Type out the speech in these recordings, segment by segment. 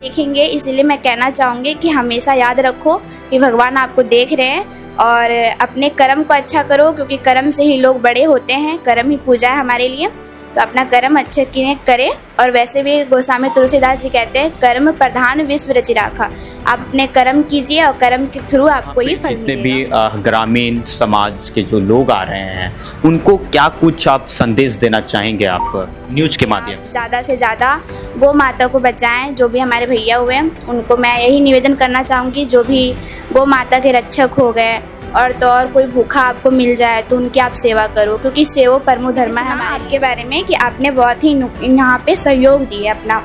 देखेंगे, इसीलिए मैं कहना चाहूँगी कि हमेशा याद रखो कि भगवान आपको देख रहे हैं और अपने कर्म को अच्छा करो, क्योंकि कर्म से ही लोग बड़े होते हैं। कर्म ही पूजा है हमारे लिए, तो अपना कर्म अच्छे करें। और वैसे भी गोस्वामी तुलसीदास जी कहते हैं, कर्म प्रधान विश्व रचि राखा। आप अपने कर्म कीजिए और कर्म के थ्रू आपको ये फल जितने मिलेगा। भी ग्रामीण समाज के जो लोग आ रहे हैं उनको क्या कुछ आप संदेश देना चाहेंगे आप न्यूज़ के माध्यम से? ज़्यादा से ज़्यादा गौ माता को बचाएं। जो भी हमारे भैया हुए हैं उनको मैं यही निवेदन करना चाहूँगी, जो भी गौ माता के रक्षक हो गए और तो और कोई भूखा आपको मिल जाए तो उनकी आप सेवा करो, क्योंकि सेवा परमो धर्म है। हमारे आपके बारे में कि आपने बहुत ही यहाँ पे सहयोग दिया अपना,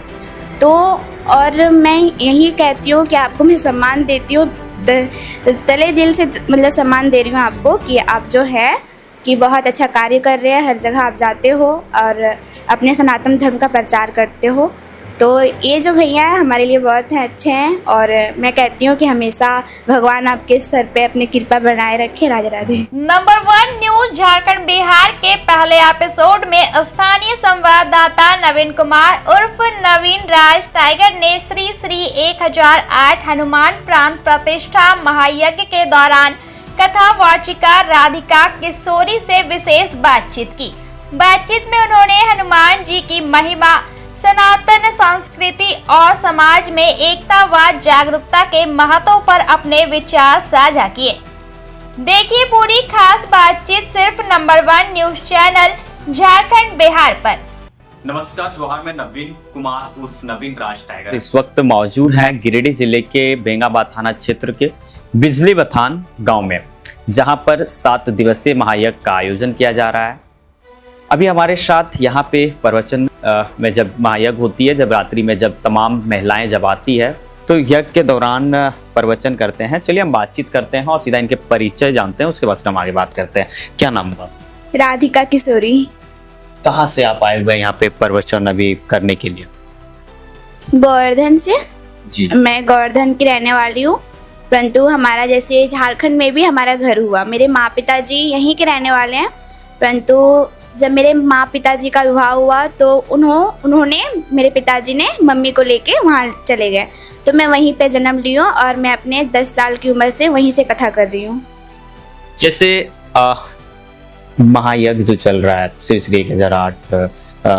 तो और मैं यही कहती हूँ कि आपको मैं सम्मान देती हूँ, तले दिल से मतलब सम्मान दे रही हूँ आपको कि आप जो है कि बहुत अच्छा कार्य कर रहे हैं। हर जगह आप जाते हो और अपने सनातन धर्म का प्रचार करते हो, तो ये जो भैया हैं हमारे लिए बहुत अच्छे हैं। और मैं कहती हूँ कि हमेशा भगवान आपके सर पे अपनी कृपा बनाए रखे। राधे राधे। नंबर 1 न्यूज झारखंड बिहार के पहले एपिसोड में स्थानीय संवाददाता नवीन कुमार उर्फ नवीन राज टाइगर ने श्री श्री 1008 हनुमान प्राण प्रतिष्ठा महायज्ञ के दौरान कथा वाचिका राधिका किशोरी से विशेष बातचीत की। बातचीत में उन्होंने हनुमान जी की महिमा, सनातन संस्कृति और समाज में एकता व जागरूकता के महत्व पर अपने विचार साझा किए। देखिए पूरी खास बातचीत सिर्फ number 1 news channel Jharkhand Bihar पर। नमस्कार, जोहार। मैं नवीन कुमार उर्फ नवीन राज टाइगर इस वक्त मौजूद है गिरिडीह जिले के बेंगाबाद थाना क्षेत्र के बिजली बथान गांव में, जहां पर 7 दिवसीय महायज्ञ का आयोजन किया जा रहा है। अभी हमारे साथ यहाँ पे प्रवचन में जब महायज्ञ होती है, जब रात्रि में जब तमाम महिलाएं जब आती है तो यज्ञ के दौरान प्रवचन करते हैं। चलिए हम बातचीत करते हैं और सीधा इनके परिचय जानते हैं, उसके बाद हम आगे बात करते हैं। क्या नाम है? राधिका किशोरी। कहाँ से आप आए हुए यहाँ पे प्रवचन अभी करने के लिए? गोवर्धन से। जी। मैं गोवर्धन की रहने वाली हूँ, परंतु हमारा जैसे झारखंड में भी हमारा घर हुआ। मेरे माँ पिताजी यहीं के रहने वाले हैं, परंतु जब मेरे माँ पिताजी का विवाह हुआ तो उन्होंने मेरे पिताजी ने मम्मी को लेके वहाँ चले गए, तो मैं वहीं पे जन्म ली हूँ और मैं अपने 10 साल की उम्र से वहीं से कथा कर रही हूँ। जैसे महायज्ञ जो चल रहा है श्री श्री 1008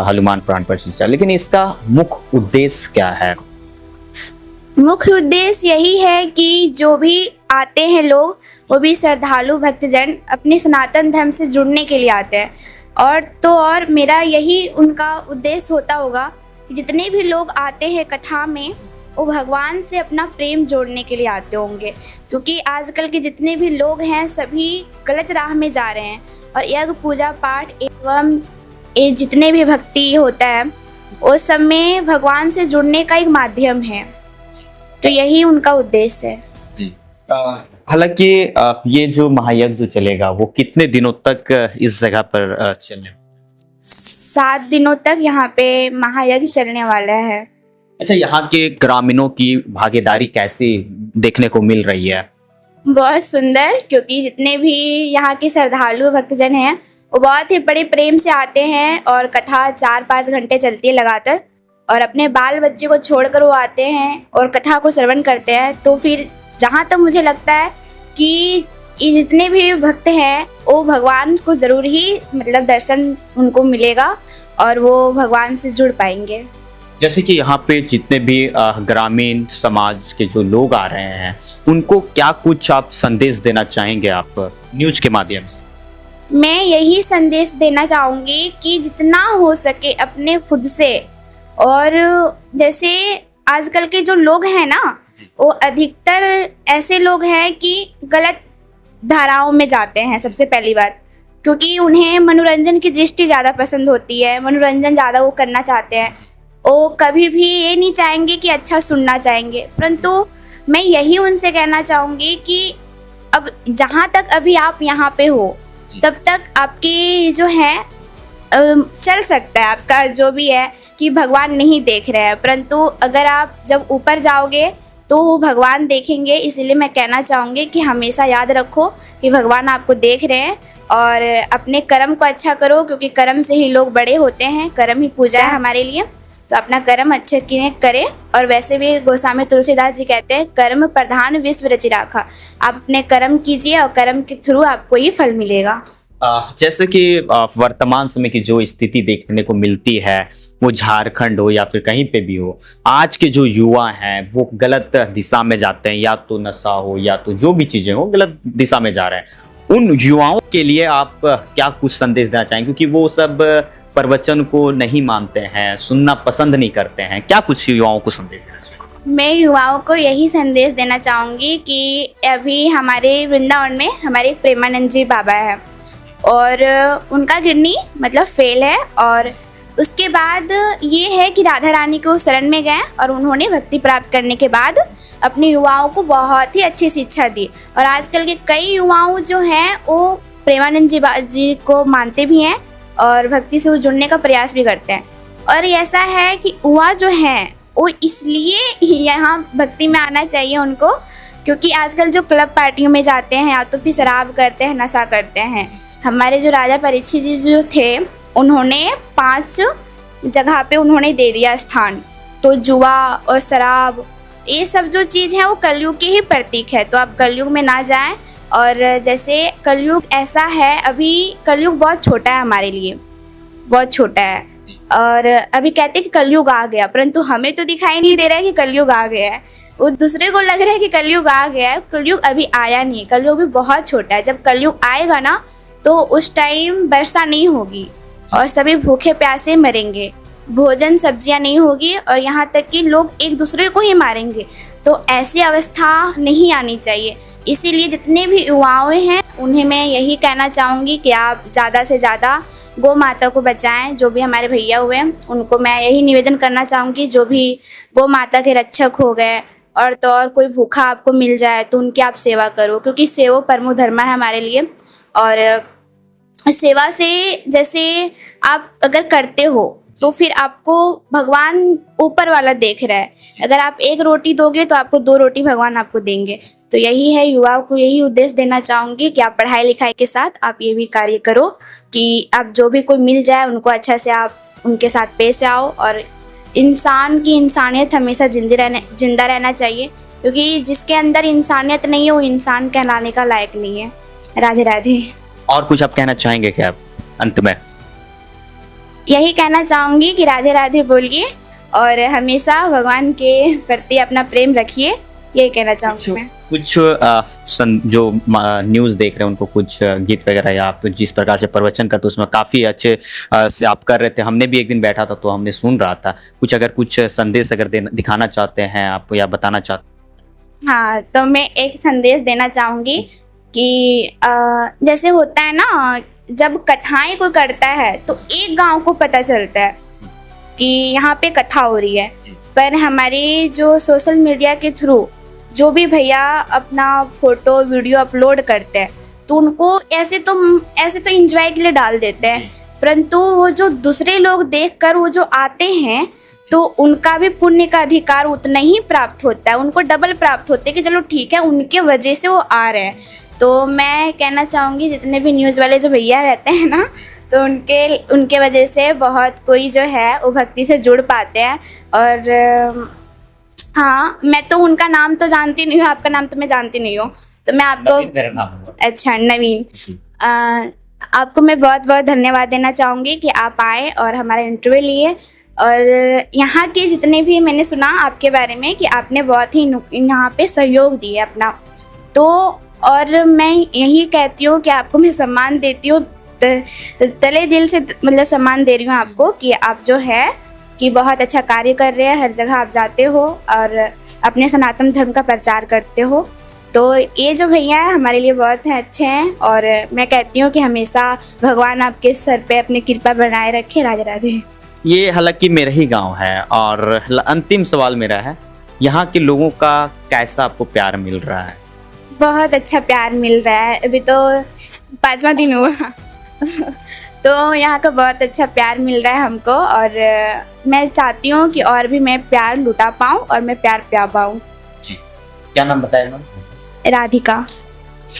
हनुमान प्राण प्रतिष्ठा, लेकिन इसका मुख्य उद्देश्य क्या है? मुख्य उद्देश्य यही है कि जो भी आते हैं लोग, वो भी श्रद्धालु भक्तजन अपने सनातन धर्म से जुड़ने के लिए आते हैं। और मेरा यही उनका उद्देश्य होता होगा कि जितने भी लोग आते हैं कथा में, वो भगवान से अपना प्रेम जोड़ने के लिए आते होंगे, क्योंकि आजकल के जितने भी लोग हैं सभी गलत राह में जा रहे हैं। और यज्ञ पूजा पाठ एवं ये जितने भी भक्ति होता है वो सब में भगवान से जुड़ने का एक माध्यम है, तो यही उनका उद्देश्य है। हालांकि ये जो महायज्ञ जो चलेगा वो कितने दिनों तक इस जगह पर चलने? 7 दिनों तक यहाँ पे महायज्ञ चलने वाला है। अच्छा, यहाँ के ग्रामीणों की भागीदारी कैसी देखने को मिल रही है? बहुत सुंदर, क्योंकि जितने भी यहाँ के श्रद्धालु भक्तजन हैं वो बहुत ही बड़े प्रेम से आते हैं और कथा 4-5 घंटे चलती है लगातार, और अपने बाल बच्चे को छोड़कर वो आते हैं और कथा को श्रवण करते हैं। तो फिर जहाँ तक मुझे लगता है कि ये जितने भी भक्त हैं वो भगवान को ज़रूर ही मतलब दर्शन उनको मिलेगा और वो भगवान से जुड़ पाएंगे। जैसे कि यहाँ पे जितने भी ग्रामीण समाज के जो लोग आ रहे हैं उनको क्या कुछ आप संदेश देना चाहेंगे आप न्यूज़ के माध्यम से? मैं यही संदेश देना चाहूँगी कि जितना हो सके अपने खुद से, और जैसे आजकल के जो लोग हैं ना वो अधिकतर ऐसे लोग हैं कि गलत धाराओं में जाते हैं। सबसे पहली बात, क्योंकि उन्हें मनोरंजन की दृष्टि ज़्यादा पसंद होती है, मनोरंजन ज़्यादा वो करना चाहते हैं। वो कभी भी ये नहीं चाहेंगे कि अच्छा सुनना चाहेंगे, परंतु मैं यही उनसे कहना चाहूँगी कि अब जहाँ तक अभी आप यहाँ पे हो तब तक आपकी जो है चल सकता है आपका जो भी है कि भगवान नहीं देख रहे हैं, परंतु अगर आप जब ऊपर जाओगे तो वो भगवान देखेंगे। इसीलिए मैं कहना चाहूँगी कि हमेशा याद रखो कि भगवान आपको देख रहे हैं और अपने कर्म को अच्छा करो, क्योंकि कर्म से ही लोग बड़े होते हैं। कर्म ही पूजा है हमारे लिए, तो अपना कर्म अच्छे की करें। और वैसे भी गोस्वामी तुलसीदास जी कहते हैं, कर्म प्रधान विश्व रचि राखा। आप अपने कर्म कीजिए और कर्म के थ्रू आपको ही फल मिलेगा। जैसे कि वर्तमान समय की जो स्थिति देखने को मिलती है, वो झारखंड हो या फिर कहीं पे भी हो, आज के जो युवा हैं वो गलत दिशा में जाते हैं, या तो नशा हो या तो जो भी चीजें हो गलत दिशा में जा रहे हैं। उन युवाओं के लिए आप क्या कुछ संदेश देना चाहेंगे, क्योंकि वो सब प्रवचन को नहीं मानते हैं, सुनना पसंद नहीं करते हैं, क्या कुछ युवाओं को संदेश देना चाहेंगे? मैं युवाओं को यही संदेश देना चाहूँगी कि अभी हमारे वृंदावन में हमारे एक प्रेमानंद जी बाबा है और उनका किडनी मतलब फेल है। और उसके बाद ये है कि राधा रानी को शरण में गए और उन्होंने भक्ति प्राप्त करने के बाद अपने युवाओं को बहुत ही अच्छी शिक्षा दी। और आजकल के कई युवाओं जो हैं वो प्रेमानंद जी को मानते भी हैं और भक्ति से वो जुड़ने का प्रयास भी करते हैं। और ऐसा है कि युवा जो हैं वो इसलिए यहाँ भक्ति में आना चाहिए उनको, क्योंकि आजकल जो क्लब पार्टियों में जाते हैं या तो फिर शराब करते हैं, नशा करते हैं। हमारे जो राजा परीक्षित जी जो थे, उन्होंने 5 जगह पे उन्होंने दे दिया स्थान। तो जुआ और शराब ये सब जो चीज़ है वो कलयुग के ही प्रतीक है, तो आप कलयुग में ना जाएं। और जैसे कलयुग ऐसा है, अभी कलयुग बहुत छोटा है हमारे लिए, बहुत छोटा है। और अभी कहते हैं कि कलयुग आ गया, परंतु हमें तो दिखाई नहीं दे रहा है कि कलयुग आ गया है, वो दूसरे को लग रहा है कि कलयुग आ गया है। कलयुग अभी आया नहीं, कलयुग भी बहुत छोटा है। जब कलयुग आएगा ना तो उस टाइम वर्षा नहीं होगी और सभी भूखे प्यासे मरेंगे, भोजन सब्जियां नहीं होगी और यहाँ तक कि लोग एक दूसरे को ही मारेंगे। तो ऐसी अवस्था नहीं आनी चाहिए। इसीलिए जितने भी युवाएं हैं उन्हें मैं यही कहना चाहूँगी कि आप ज़्यादा से ज़्यादा गौ माता को बचाएं। जो भी हमारे भैया हुए हैं उनको मैं यही निवेदन करना चाहूँगी, जो भी गौ माता के रक्षक हो गए और तो और कोई भूखा आपको मिल जाए तो उनकी आप सेवा करो, क्योंकि सेवा परमो धर्म है हमारे लिए। और सेवा से जैसे आप अगर करते हो तो फिर आपको भगवान ऊपर वाला देख रहा है। अगर आप 1 रोटी दोगे तो आपको 2 रोटी भगवान आपको देंगे। तो यही है, युवाओं को यही उद्देश्य देना चाहूँगी कि आप पढ़ाई लिखाई के साथ आप ये भी कार्य करो कि आप जो भी कोई मिल जाए उनको अच्छा से आप उनके साथ पेश आओ। और इंसान की इंसानियत हमेशा जिंदा रहना चाहिए, क्योंकि जिसके अंदर इंसानियत नहीं है वो इंसान कहलाने का लायक नहीं है। राधे राधे। और कुछ आप कहना चाहेंगे क्या अंत में? यही कहना चाहूँगी कि राधे राधे बोलिए और हमेशा भगवान के प्रति अपना प्रेम रखिए, यही कहना चाहूँगी मैं। कुछ जो न्यूज़ देख रहे हैं उनको कुछ गीत वगैरह, या आप जिस प्रकार से प्रवचन करते उसमें काफ़ी अच्छे से आप कर रहे थे, हमने भी एक दिन बैठा था तो हमने सुन रहा था। कुछ संदेश अगर दिखाना चाहते हैं आप या बताना चाहते? हाँ, तो मैं एक संदेश देना चाहूँगी कि जैसे होता है ना, जब कथाएं कोई करता है तो एक गांव को पता चलता है कि यहाँ पे कथा हो रही है, पर हमारे जो सोशल मीडिया के थ्रू जो भी भैया अपना फोटो वीडियो अपलोड करते हैं तो उनको ऐसे तो एंजॉय के लिए डाल देते हैं, परंतु वो जो दूसरे लोग देखकर वो जो आते हैं तो उनका भी पुण्य का अधिकार उतना ही प्राप्त होता है, उनको डबल प्राप्त होते हैं कि चलो ठीक है उनके वजह से वो आ रहे हैं। तो मैं कहना चाहूँगी जितने भी न्यूज़ वाले जो भैया रहते हैं ना, तो उनके वजह से बहुत कोई जो है वो भक्ति से जुड़ पाते हैं। और हाँ, मैं तो उनका नाम तो जानती नहीं हूँ, आपका नाम तो मैं जानती नहीं हूँ, तो मैं आपको अच्छा नवीन, आपको मैं बहुत बहुत धन्यवाद देना चाहूँगी कि आप आए और हमारा इंटरव्यू लिए। और यहाँ के जितने भी मैंने सुना आपके बारे में कि आपने बहुत ही यहाँ पे सहयोग दिया अपना, तो और मैं यही कहती हूँ कि आपको मैं सम्मान देती हूँ, तले दिल से मतलब सम्मान दे रही हूँ आपको कि आप जो है कि बहुत अच्छा कार्य कर रहे हैं, हर जगह आप जाते हो और अपने सनातन धर्म का प्रचार करते हो। तो ये जो भैया हैं हमारे लिए बहुत अच्छे हैं और मैं कहती हूँ कि हमेशा भगवान आपके सर पे अपनी कृपा बनाए रखे। राधे राधे। ये हालांकि मेरा ही गांव है और अंतिम सवाल मेरा है, यहाँ के लोगों का कैसा आपको प्यार मिल रहा है? बहुत अच्छा प्यार मिल रहा है, अभी तो 5वां दिन हुआ तो यहाँ का बहुत अच्छा प्यार मिल रहा है हमको और मैं चाहती हूँ कि और भी मैं प्यार लुटा पाऊँ और मैं प्यार प्या पाऊँ। जी, क्या नाम बताया मैम? राधिका।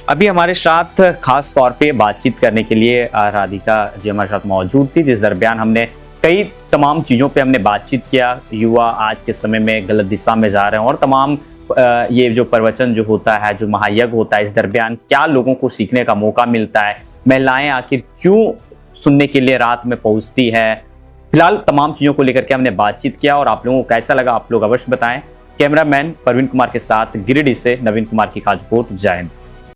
अभी हमारे साथ खास तौर पे बातचीत करने के लिए राधिका जी हमारे साथ मौजूद थी, जिस दरमियान हमने कई तमाम चीज़ों पे हमने बातचीत किया। युवा आज के समय में गलत दिशा में जा रहे हैं और तमाम ये जो प्रवचन जो होता है, जो महायज्ञ होता है, इस दरमियान क्या लोगों को सीखने का मौका मिलता है, महिलाएं आखिर क्यों सुनने के लिए रात में पहुंचती है। फिलहाल तमाम चीज़ों को लेकर के हमने बातचीत किया और आप लोगों को कैसा लगा आप लोग अवश्य बताएं। कैमरामैन परवीन कुमार के साथ गिरिडीह से नवीन कुमार की खास रिपोर्ट। जय हिंद।